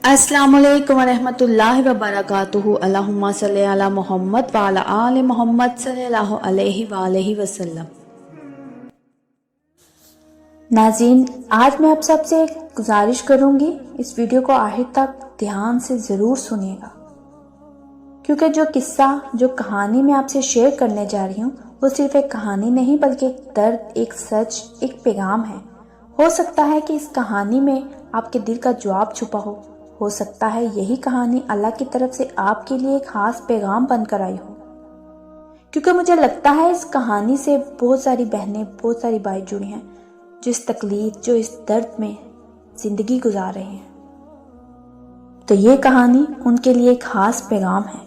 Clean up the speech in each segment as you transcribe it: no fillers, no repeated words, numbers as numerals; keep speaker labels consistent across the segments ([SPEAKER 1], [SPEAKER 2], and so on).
[SPEAKER 1] अस्सलामु अलैकुम वरहमतुल्लाहि वबरकातुहू। अल्लाहुम्मा सल्ली अला मोहम्मद व अला आले मोहम्मद सल्लल्लाहु अलैहि वसल्लम। नाज़रीन, आज मैं आप सबसे एक गुजारिश करूंगी, इस वीडियो को आखिर तक ध्यान से ज़रूर सुनिएगा, क्योंकि जो किस्सा, जो कहानी मैं आपसे शेयर करने जा रही हूँ वो सिर्फ एक कहानी नहीं बल्कि एक दर्द, एक सच, एक पैगाम है। हो सकता है कि इस कहानी में आपके दिल का जवाब छुपा हो सकता है यही कहानी अल्लाह की तरफ से आपके लिए एक खास पैगाम बनकर आई हो, क्योंकि मुझे लगता है इस कहानी से बहुत सारी बहनें, बहुत सारी भाई जुड़ी हैं जो इस तकलीफ, जो इस दर्द में जिंदगी गुजार रहे हैं। तो ये कहानी उनके लिए एक खास पैगाम है।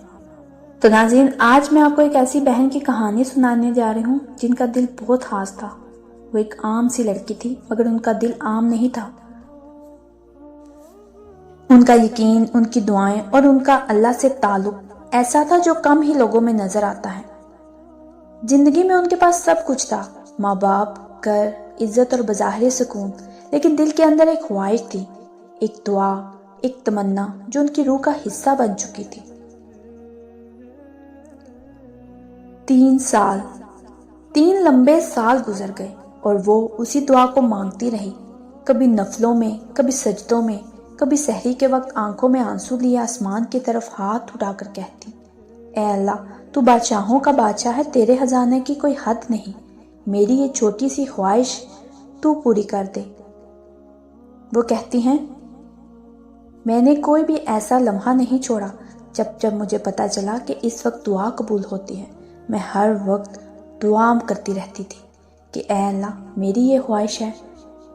[SPEAKER 1] तो नाज़रीन, आज मैं आपको एक ऐसी बहन की कहानी सुनाने जा रही हूँ जिनका दिल बहुत खास था। वो एक आम सी लड़की थी, मगर उनका दिल आम नहीं था। उनका यकीन, उनकी दुआएं और उनका अल्लाह से ताल्लुक ऐसा था जो कम ही लोगों में नजर आता है। जिंदगी में उनके पास सब कुछ था, माँ बाप, घर, इज्जत और बज़ाहिर सुकून, लेकिन दिल के अंदर एक ख्वाहिश थी, एक दुआ, एक तमन्ना जो उनकी रूह का हिस्सा बन चुकी थी। 3 लंबे साल गुजर गए और वो उसी दुआ को मांगती रही, कभी नफलों में, कभी सजदों में, कभी सहरी के वक्त आंखों में आंसू लिए आसमान की तरफ हाथ उठाकर कहती, ए अल्लाह, तू बादशाहों का बादशाह है, तेरे खजाने की कोई हद नहीं, मेरी ये छोटी सी ख्वाहिश तू पूरी कर दे। वो कहती हैं, मैंने कोई भी ऐसा लम्हा नहीं छोड़ा जब जब मुझे पता चला कि इस वक्त दुआ कबूल होती है। मैं हर वक्त दुआ करती रहती थी कि ए अल्लाह, मेरी ये ख्वाहिश है,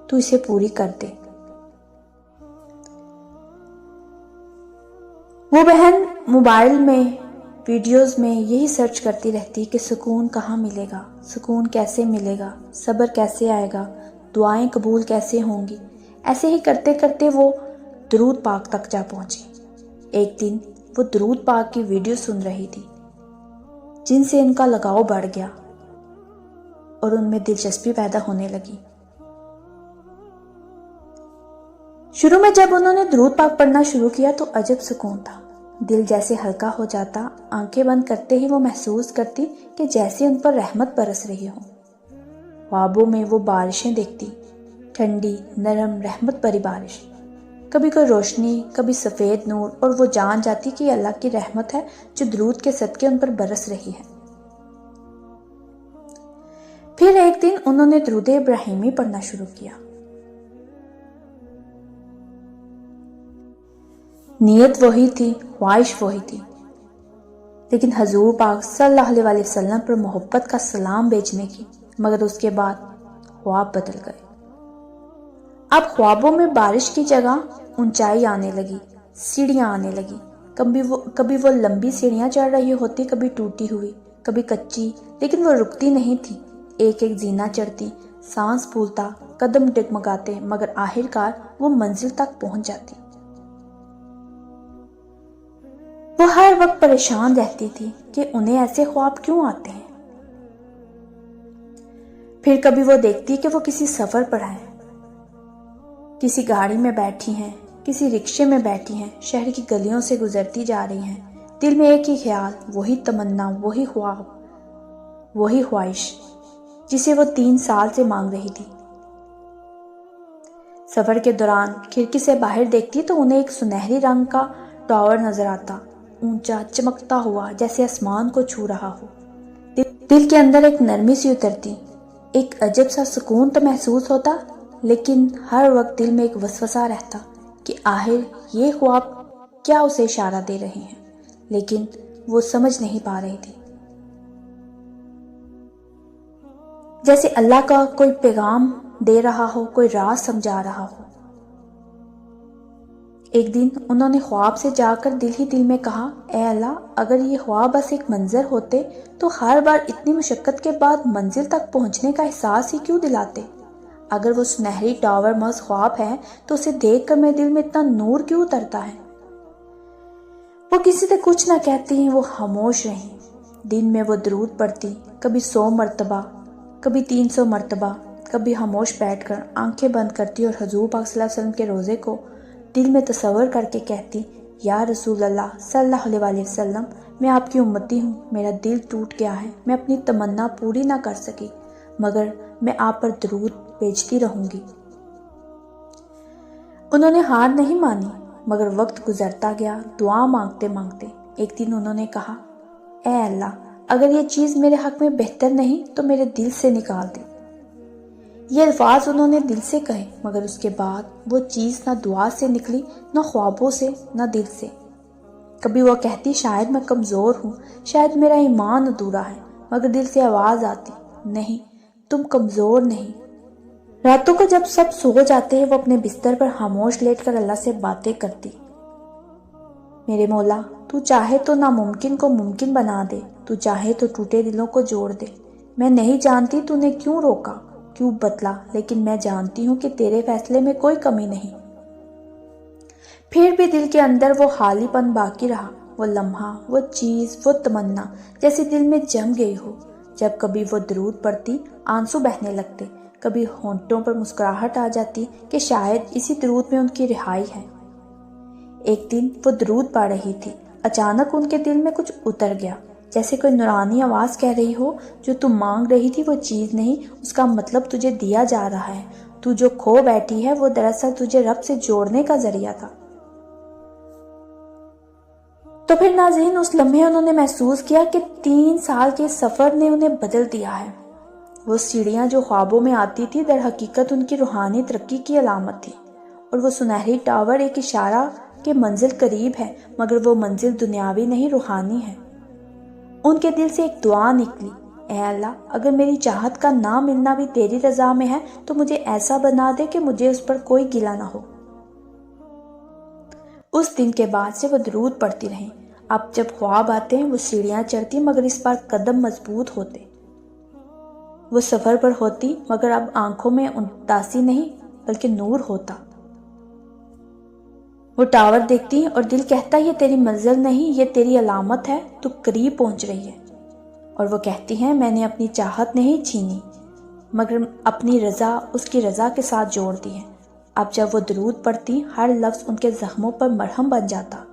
[SPEAKER 1] तू इसे पूरी कर दे। वो बहन मोबाइल में, वीडियोस में यही सर्च करती रहती कि सुकून कहाँ मिलेगा, सुकून कैसे मिलेगा, सब्र कैसे आएगा, दुआएं कबूल कैसे होंगी। ऐसे ही करते करते वो दुरूद पाक तक जा पहुंची। एक दिन वो दुरूद पाक की वीडियो सुन रही थी, जिनसे इनका लगाव बढ़ गया और उनमें दिलचस्पी पैदा होने लगी। शुरू में जब उन्होंने दुरूद पाक पढ़ना शुरू किया तो अजब सुकून था, दिल जैसे हल्का हो जाता। आंखें बंद करते ही वो महसूस करती कि जैसे उन पर रहमत बरस रही हो। ख्वाबों में वो बारिशें देखती, ठंडी, नरम, रहमत भरी बारिश, कभी कोई रोशनी, कभी सफेद नूर, और वो जान जाती कि अल्लाह की रहमत है जो दुरूद के सदके उन पर बरस रही है। फिर एक दिन उन्होंने दुरूद इब्राहिमी पढ़ना शुरू किया। नीयत वही थी, ख्वाहिश वही थी, लेकिन हजूर पाक सल्लल्लाहु अलैहि वसल्लम पर मोहब्बत का सलाम भेजने की। मगर उसके बाद ख्वाब बदल गए। अब ख्वाबों में बारिश की जगह ऊंचाई आने लगी, सीढ़ियां आने लगी। कभी वो लंबी सीढ़ियां चढ़ रही होती, कभी टूटी हुई, कभी कच्ची, लेकिन वो रुकती नहीं थी। एक एक जीना चढ़ती, सांस फूलता, कदम डगमगाते, मगर आखिरकार वो मंजिल तक पहुंच जाती। वो हर वक्त परेशान रहती थी कि उन्हें ऐसे ख्वाब क्यों आते हैं। फिर कभी वो देखती कि वो किसी सफर पर है, किसी गाड़ी में बैठी हैं, किसी रिक्शे में बैठी हैं, शहर की गलियों से गुजरती जा रही हैं। दिल में एक ही ख्याल, वही तमन्ना, वही ख्वाब, वही ख्वाहिश जिसे वो 3 साल से मांग रही थी। सफर के दौरान खिड़की से बाहर देखती तो उन्हें एक सुनहरी रंग का टावर नजर आता, ऊंचा, चमकता हुआ, जैसे आसमान को छू रहा हो। दिल के अंदर एक नरमी सी उतरती, एक अजब सा सुकून तो महसूस होता, लेकिन हर वक्त दिल में एक वसवसा रहता कि आखिर ये ख्वाब क्या उसे इशारा दे रहे हैं, लेकिन वो समझ नहीं पा रही थी। जैसे अल्लाह का कोई पैगाम दे रहा हो, कोई राज समझा रहा हो। एक दिन उन्होंने ख्वाब से जाकर दिल ही दिल में कहा, ए अल्लाह, अगर ये ख्वाब बस एक मंजर होते तो हर बार इतनी मुशक्कत के बाद मंजिल तक पहुंचने का एहसास ही क्यों दिलाते। अगर वो सुनहरी टावर महज ख्वाब है तो उसे देखकर मेरे दिल में इतना नूर क्यों उतरता है। वो किसी से कुछ ना कहती, वो खामोश रही। दिन में वो दुरूद पढ़ती, कभी 100 मरतबा, कभी 300 मरतबा, कभी खामोश बैठकर आंखें बंद करती और हजूर पाक सल्लल्लाहु अलैहि वसल्लम के रोज़े को دل میں تصور کر کے کہتی، یا رسول اللہ صلی اللہ علیہ وسلم، میں آپ کی امتی ہوں، میرا دل ٹوٹ گیا ہے، میں اپنی تمنا پوری نہ کر سکی، مگر میں آپ پر درود بھیجتی رہوں گی۔ انہوں نے ہار نہیں مانی، مگر وقت گزرتا گیا، دعا مانگتے مانگتے ایک دن انہوں نے کہا، اے اللہ، اگر یہ چیز میرے حق میں بہتر نہیں تو میرے دل سے نکال دے۔ یہ الفاظ انہوں نے دل سے کہے، مگر اس کے بعد وہ چیز نہ دعا سے نکلی، نہ خوابوں سے، نہ دل سے۔ کبھی وہ کہتی، شاید میں کمزور ہوں، شاید میرا ایمان ادھورا ہے، مگر دل سے آواز آتی، نہیں، تم کمزور نہیں۔ راتوں کو جب سب سو جاتے ہیں، وہ اپنے بستر پر خاموش لیٹ کر اللہ سے باتیں کرتی، میرے مولا، تو چاہے تو ناممکن کو ممکن بنا دے، تو چاہے تو ٹوٹے دلوں کو جوڑ دے۔ میں نہیں جانتی تو نے کیوں روکا، کیوں بتلا، لیکن میں جانتی ہوں کہ تیرے فیصلے میں کوئی کمی نہیں۔ پھر بھی دل کے اندر وہ خالی پن باقی رہا، وہ لمحہ، وہ چیز، وہ تمنا جیسے دل میں جم گئی ہو۔ جب کبھی وہ درود پڑھتی، آنسو بہنے لگتے، کبھی ہونٹوں پر مسکراہٹ آ جاتی کہ شاید اسی درود میں ان کی رہائی ہے۔ ایک دن وہ درود پڑھ رہی تھی، اچانک ان کے دل میں کچھ اتر گیا، جیسے کوئی نورانی آواز کہہ رہی ہو، جو تم مانگ رہی تھی وہ چیز نہیں، اس کا مطلب تجھے دیا جا رہا ہے۔ تو جو کھو بیٹھی ہے وہ دراصل تجھے رب سے جوڑنے کا ذریعہ تھا۔ تو پھر ناظرین، اس لمحے انہوں نے محسوس کیا کہ 3 سال کے سفر نے انہیں بدل دیا ہے۔ وہ سیڑھیاں جو خوابوں میں آتی تھی، در حقیقت ان کی روحانی ترقی کی علامت تھی، اور وہ سنہری ٹاور ایک اشارہ کہ منزل قریب ہے، مگر وہ منزل دنیاوی نہیں، روحانی ہے۔ ان کے دل سے ایک دعا نکلی، اے اللہ، اگر میری چاہت کا نہ ملنا بھی تیری رضا میں ہے تو مجھے ایسا بنا دے کہ مجھے اس پر کوئی گلہ نہ ہو۔ اس دن کے بعد سے وہ درود پڑھتی رہیں۔ اب جب خواب آتے ہیں وہ سیڑھیاں چڑھتی، مگر اس بار قدم مضبوط ہوتے۔ وہ سفر پر ہوتی، مگر اب آنکھوں میں اداسی نہیں بلکہ نور ہوتا۔ وہ ٹاور دیکھتی اور دل کہتا، یہ تیری منزل نہیں، یہ تیری علامت ہے، تو قریب پہنچ رہی ہے۔ اور وہ کہتی ہیں، میں نے اپنی چاہت نہیں چھینی، مگر اپنی رضا اس کی رضا کے ساتھ جوڑ دی ہے۔ اب جب وہ درود پڑھتی، ہر لفظ ان کے زخموں پر مرہم بن جاتا۔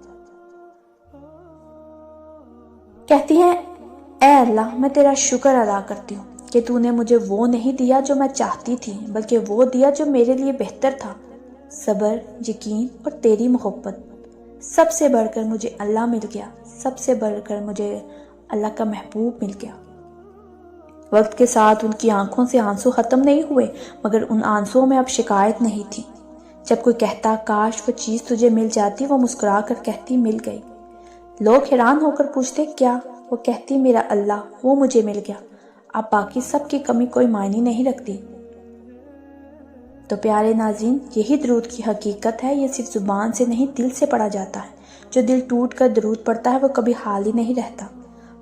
[SPEAKER 1] کہتی ہیں، اے اللہ، میں تیرا شکر ادا کرتی ہوں کہ تو نے مجھے وہ نہیں دیا جو میں چاہتی تھی، بلکہ وہ دیا جو میرے لیے بہتر تھا، صبر، یقین اور تیری محبت۔ سب سے بڑھ کر مجھے اللہ مل گیا، سب سے بڑھ کر مجھے اللہ کا محبوب مل گیا۔ وقت کے ساتھ ان کی آنکھوں سے آنسو ختم نہیں ہوئے، مگر ان آنسوؤں میں اب شکایت نہیں تھی۔ جب کوئی کہتا، کاش وہ چیز تجھے مل جاتی، وہ مسکرا کر کہتی، مل گئی۔ لوگ حیران ہو کر پوچھتے، کیا؟ وہ کہتی، میرا اللہ، وہ مجھے مل گیا، اب باقی سب کی کمی کوئی معنی نہیں رکھتی۔ تو پیارے ناظرین، یہی درود کی حقیقت ہے، یہ صرف زبان سے نہیں، دل سے پڑھا جاتا ہے۔ جو دل ٹوٹ کر درود پڑھتا ہے وہ کبھی خالی نہیں رہتا۔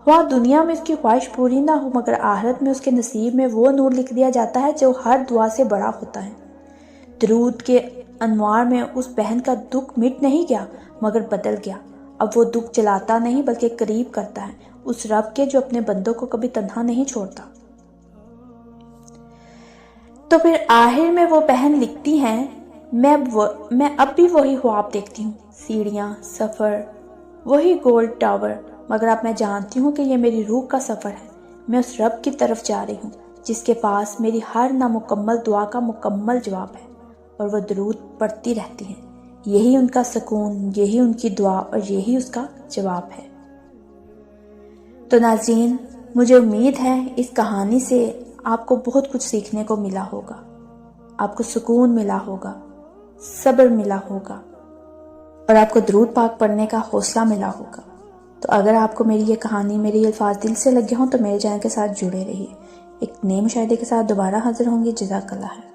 [SPEAKER 1] خواہ دنیا میں اس کی خواہش پوری نہ ہو، مگر آخرت میں اس کے نصیب میں وہ نور لکھ دیا جاتا ہے جو ہر دعا سے بڑا ہوتا ہے۔ درود کے انوار میں اس بہن کا دکھ مٹ نہیں گیا، مگر بدل گیا۔ اب وہ دکھ جلاتا نہیں بلکہ قریب کرتا ہے، اس رب کے جو اپنے بندوں کو کبھی تنہا نہیں چھوڑتا۔ تو پھر آخر میں وہ بہن لکھتی ہیں، میں اب بھی وہی خواب دیکھتی ہوں، سیڑھیاں، سفر، وہی گولڈ ٹاور، مگر اب میں جانتی ہوں کہ یہ میری روح کا سفر ہے۔ میں اس رب کی طرف جا رہی ہوں جس کے پاس میری ہر نامکمل دعا کا مکمل جواب ہے، اور وہ درود پڑھتی رہتی ہیں۔ یہی ان کا سکون، یہی ان کی دعا، اور یہی اس کا جواب ہے۔ تو ناظرین، مجھے امید ہے اس کہانی سے آپ کو بہت کچھ سیکھنے کو ملا ہوگا، آپ کو سکون ملا ہوگا، صبر ملا ہوگا، اور آپ کو درود پاک پڑھنے کا حوصلہ ملا ہوگا۔ تو اگر آپ کو میری یہ کہانی، میرے یہ الفاظ دل سے لگے ہوں تو میرے چینل کے ساتھ جڑے رہیے۔ ایک نئے مشاہدے کے ساتھ دوبارہ حاضر ہوں گے۔ جزاک اللہ ہے۔